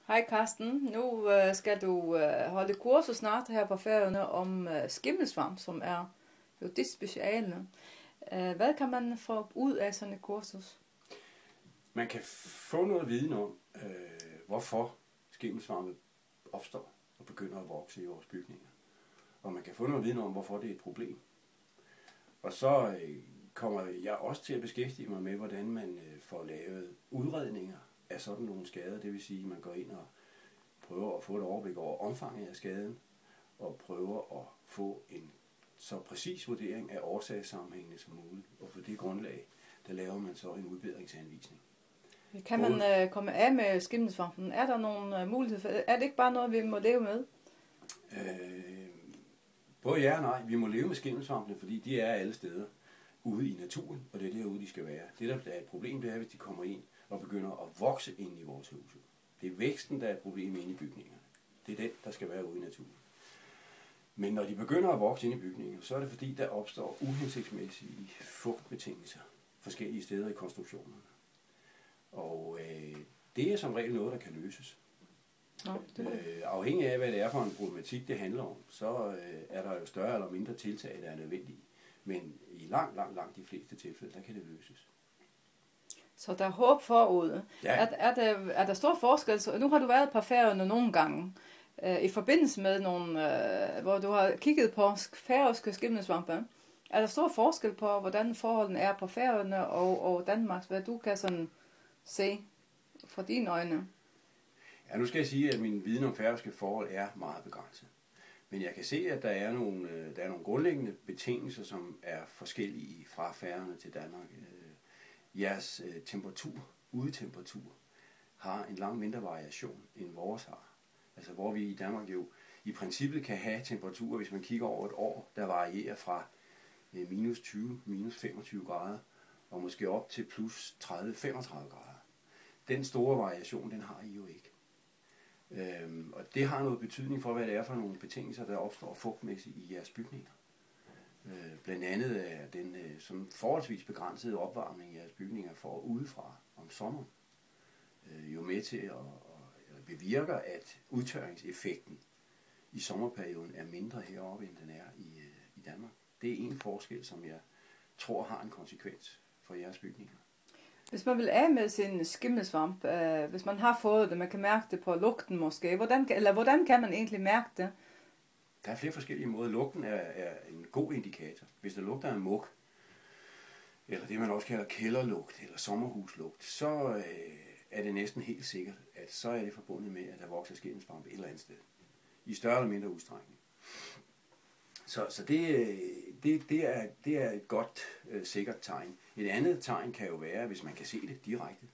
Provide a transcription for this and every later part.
Hej Karsten, nu skal du holde kursus snart her på Færøerne om skimmelsvamp, som er jo dit speciale. Hvad kan man få ud af sådan et kursus? Man kan få noget viden om, hvorfor skimmelsvampe opstår og begynder at vokse i vores bygninger. Og man kan få noget viden om, hvorfor det er et problem. Og så kommer jeg også til at beskæftige mig med, hvordan man får lavet udredninger af sådan nogle skader. Det vil sige, at man går ind og prøver at få et overblik over omfanget af skaden, og prøver at få en så præcis vurdering af årsagssammenhængene som muligt. Og på det grundlag, der laver man så en udbedringsanvisning. Kan man komme af med skimmelsvampen? Er der nogle muligheder for? Er det ikke bare noget, vi må leve med? Både ja og nej. Vi må leve med skimmelsvampene, fordi de er alle steder ude i naturen, og det er derude, de skal være. Det, der er et problem, det er, hvis de kommer ind og begynder at vokse ind i vores huse. Det er væksten, der er et problem inde i bygningerne. Det er den, der skal være ude i naturen. Men når de begynder at vokse ind i bygninger, så er det fordi, der opstår uhensigtsmæssige fugtbetingelser forskellige steder i konstruktionerne. Og det er som regel noget, der kan løses. Afhængig af, hvad det er for en problematik, det handler om, så er der jo større eller mindre tiltag, der er nødvendige. Men i langt de fleste tilfælde, der kan det løses. Så der er håb forud. Ja. Er der stor forskel? Så nu har du været på Færøerne nogle gange, i forbindelse med nogle, hvor du har kigget på færøske skimmelsvampe. Er der stor forskel på, hvordan forholdene er på Færøerne og Danmark? Hvad du kan sådan se fra dine øjne? Ja, nu skal jeg sige, at min viden om færøske forhold er meget begrænset. Men jeg kan se, at der er nogle grundlæggende betingelser, som er forskellige fra Færøerne til Danmark. Jeres udetemperatur, har en langt mindre variation, end vores har. Altså hvor vi i Danmark jo i princippet kan have temperaturer, hvis man kigger over et år, der varierer fra minus 20, minus 25 grader, og måske op til plus 30-35 grader. Den store variation, den har I jo ikke. Og det har noget betydning for, hvad det er for nogle betingelser, der opstår fugtmæssigt i jeres bygninger. Blandt andet er den som forholdsvis begrænsede opvarmning i jeres bygninger for udefra om sommeren jo med til at bevirke, at udtørringseffekten i sommerperioden er mindre heroppe, end den er i Danmark. Det er en forskel, som jeg tror har en konsekvens for jeres bygninger. Hvis man vil af med sin skimmelsvamp, hvis man har fået det, man kan mærke det på lugten måske, hvordan kan man egentlig mærke det? Der er flere forskellige måder. Lugten er en god indikator. Hvis der lugter af mug, eller det man også kalder kælderlugt, eller sommerhuslugt, så er det næsten helt sikkert, at så er det forbundet med, at der vokser skimmelsvamp et eller andet sted. I større eller mindre udstrækning. Så det er et godt, sikkert tegn. Et andet tegn kan jo være, hvis man kan se det direkte,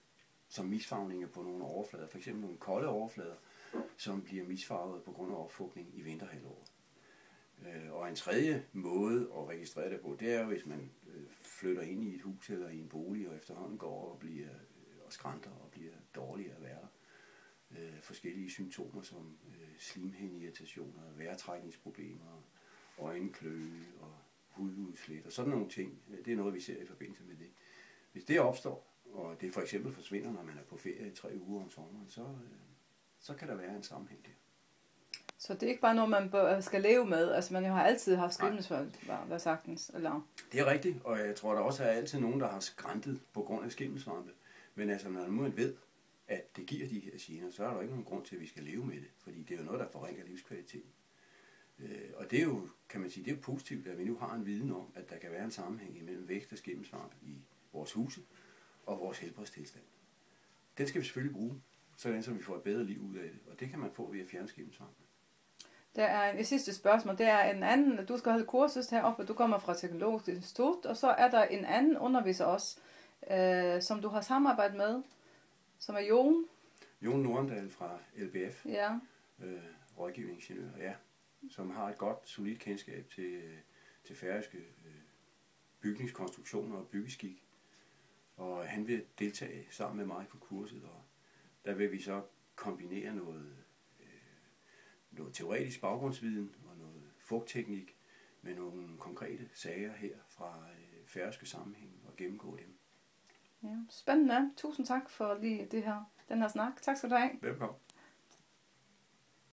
som misfarvninger på nogle overflader, f.eks. nogle kolde overflader, som bliver misfarvet på grund af opfugtning i vinterhalvåret. Og en tredje måde at registrere det på, det er jo, hvis man flytter ind i et hus eller i en bolig, og efterhånden går og bliver og skrænter og bliver dårligere at være der. Forskellige symptomer som slimhindeirritationer, vejrtrækningsproblemer, øjenkløe og hududslæt og sådan nogle ting. Det er noget, vi ser i forbindelse med det. Hvis det opstår, og det for eksempel forsvinder, når man er på ferie i 3 uger om sommeren, så kan der være en sammenhæng der. Så det er ikke bare noget, man skal leve med? Altså man har altid haft skimmelsvamp, hvad sagtens? Eller? Det er rigtigt, og jeg tror, der også er altid nogen, der har skræntet på grund af skimmelsvampe. Men altså, når man ved, at det giver de her gener, så er der ikke nogen grund til, at vi skal leve med det. Fordi det er jo noget, der forringer livskvaliteten. Og det er jo, kan man sige, det er jo positivt, at vi nu har en viden om, at der kan være en sammenhæng imellem vækst af skimmelsvamp i vores huse og vores helbredstilstand. Den skal vi selvfølgelig bruge, sådan så vi får et bedre liv ud af det. Og det kan man få ved at fjerne skimmelsvamp. Der er et sidste spørgsmål. Det er en anden, du skal holde kursus heroppe, du kommer fra Teknologisk Institut, og så er der en anden underviser også, som du har samarbejdet med, som er Jon. Jon Norendal fra LBF, ja. rådgivningsingeniør, ja, som har et godt, solidt kendskab til færøske bygningskonstruktioner og byggeskik. Og han vil deltage sammen med mig på kurset, og der vil vi så kombinere noget teoretisk baggrundsviden og noget fugtteknik med nogle konkrete sager her fra færøske sammenhæng og gennemgå dem. Ja, spændende. Tusind tak for lige den her snak. Tak skal du have. Velkommen.